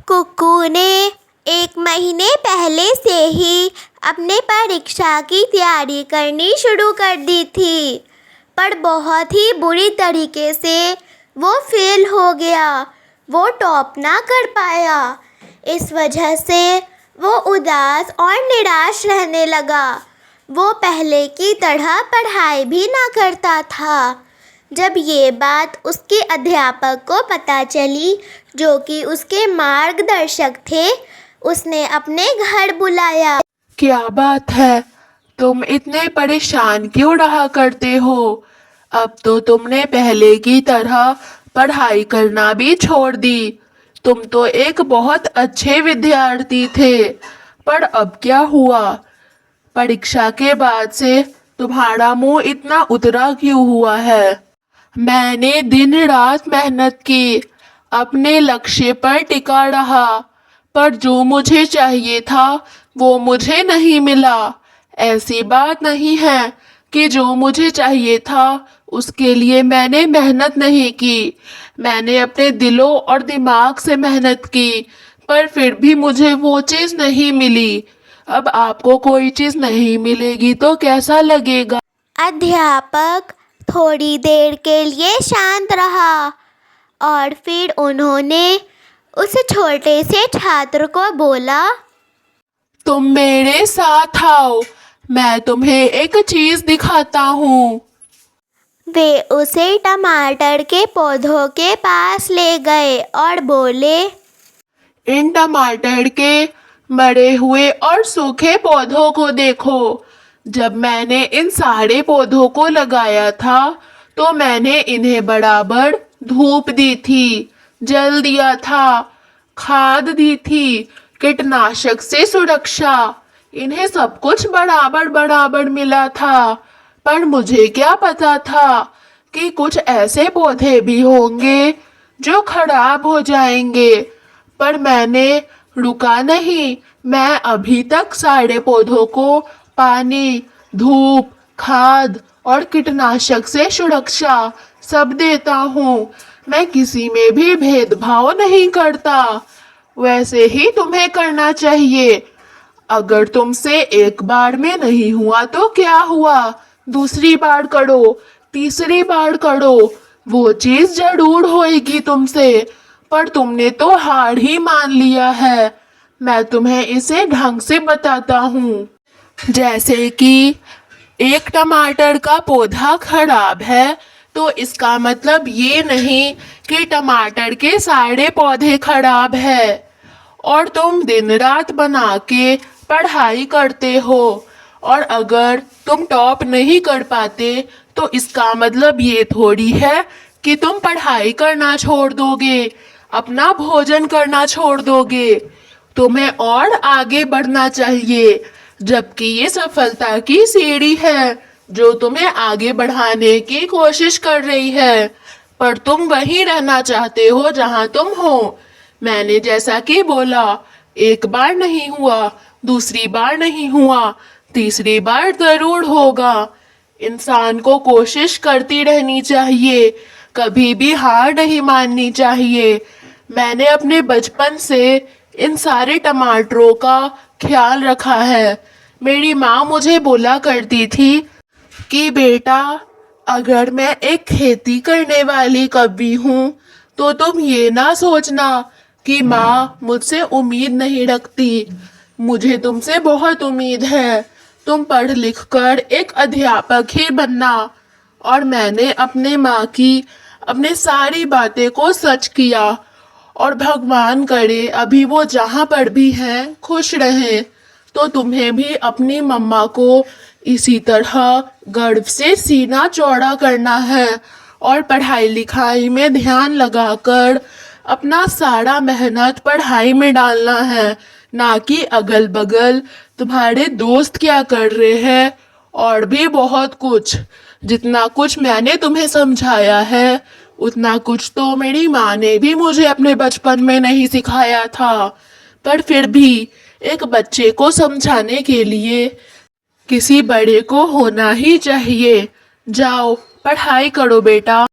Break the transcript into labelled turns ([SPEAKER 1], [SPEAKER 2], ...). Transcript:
[SPEAKER 1] कुक्कू ने 1 महीने पहले से ही अपने परीक्षा की तैयारी करनी शुरू कर दी थी, पर बहुत ही बुरी तरीके से वो फेल हो गया। वो टॉप ना कर पाया। इस वजह से वो उदास और निराश रहने लगा। वो पहले की तरह पढ़ाई भी ना करता था। जब ये बात उसके अध्यापक को पता चली, जो कि उसके मार्गदर्शक थे, उसने अपने घर बुलाया।
[SPEAKER 2] क्या बात है, तुम इतने परेशान क्यों रहा करते हो? अब तो तुमने पहले की तरह पढ़ाई करना भी छोड़ दी। तुम तो एक बहुत अच्छे विद्यार्थी थे, पर अब क्या हुआ? परीक्षा के बाद से तुम्हारा मुंह इतना उतरा क्यों हुआ है? मैंने दिन रात मेहनत की, अपने लक्ष्य पर टिका रहा, पर जो मुझे चाहिए था वो मुझे नहीं मिला। ऐसी बात नहीं है कि जो मुझे चाहिए था उसके लिए मैंने मेहनत नहीं की। मैंने अपने दिलों और दिमाग से मेहनत की, पर फिर भी मुझे वो चीज़ नहीं मिली। अब आपको कोई चीज़ नहीं मिलेगी तो कैसा लगेगा?
[SPEAKER 1] अध्यापक थोड़ी देर के लिए शांत रहा और फिर उन्होंने उस छोटे से छात्र को बोला,
[SPEAKER 2] तुम मेरे साथ आओ, मैं तुम्हें एक चीज दिखाता हूँ।
[SPEAKER 1] वे उसे टमाटर के पौधों के पास ले गए और बोले,
[SPEAKER 2] इन टमाटर के मरे हुए और सूखे पौधों को देखो। जब मैंने इन सारे पौधों को लगाया था तो मैंने इन्हें बराबर धूप दी थी, जल दिया था, खाद दी थी, कीटनाशक से सुरक्षा। इन्हें सब कुछ बराबर बराबर मिला था, पर मुझे क्या पता था कि कुछ ऐसे पौधे भी होंगे जो खराब हो जाएंगे। पर मैंने रुका नहीं। मैं अभी तक सारे पौधों को पानी, धूप, खाद और कीटनाशक से सुरक्षा सब देता हूँ। मैं किसी में भी भेदभाव नहीं करता। वैसे ही तुम्हें करना चाहिए। अगर तुमसे एक बार में नहीं हुआ तो क्या हुआ, दूसरी बार करो, तीसरी बार करो, वो चीज जरूर होएगी तुमसे। पर तुमने तो हार ही मान लिया है। मैं तुम्हें इसे ढंग से बताता हूँ। जैसे कि एक टमाटर का पौधा खराब है तो इसका मतलब ये नहीं कि टमाटर के सारे पौधे खराब है। और तुम दिन रात बना के पढ़ाई करते हो, और अगर तुम टॉप नहीं कर पाते तो इसका मतलब ये थोड़ी है कि तुम पढ़ाई करना छोड़ दोगे, अपना भोजन करना छोड़ दोगे। तुम्हें और आगे बढ़ना चाहिए, जबकि ये सफलता की सीढ़ी है जो तुम्हें आगे बढ़ाने की कोशिश कर रही है। पर तुम वहीं रहना चाहते हो जहां तुम हो। मैंने जैसा कि बोला, एक बार नहीं हुआ, दूसरी बार नहीं हुआ, तीसरी बार जरूर होगा। इंसान को कोशिश करती रहनी चाहिए, कभी भी हार नहीं माननी चाहिए। मैंने अपने बचपन से इन सारे टमाटरों का ख्याल रखा है। मेरी माँ मुझे बोला करती थी कि बेटा, अगर मैं एक खेती करने वाली कवि हूँ तो तुम ये ना सोचना कि माँ मुझसे उम्मीद नहीं रखती। मुझे तुमसे बहुत उम्मीद है। तुम पढ़ लिख कर एक अध्यापक ही बनना। और मैंने अपने माँ की अपने सारी बातें को सच किया, और भगवान करे अभी वो जहाँ पर भी हैं खुश रहें। तो तुम्हें भी अपनी मम्मा को इसी तरह गर्व से सीना चौड़ा करना है और पढ़ाई लिखाई में ध्यान लगाकर अपना सारा मेहनत पढ़ाई में डालना है, ना कि अगल बगल तुम्हारे दोस्त क्या कर रहे हैं। और भी बहुत कुछ, जितना कुछ मैंने तुम्हें समझाया है उतना कुछ तो मेरी माँ ने भी मुझे अपने बचपन में नहीं सिखाया था। पर फिर भी एक बच्चे को समझाने के लिए किसी बड़े को होना ही चाहिए। जाओ पढ़ाई करो बेटा।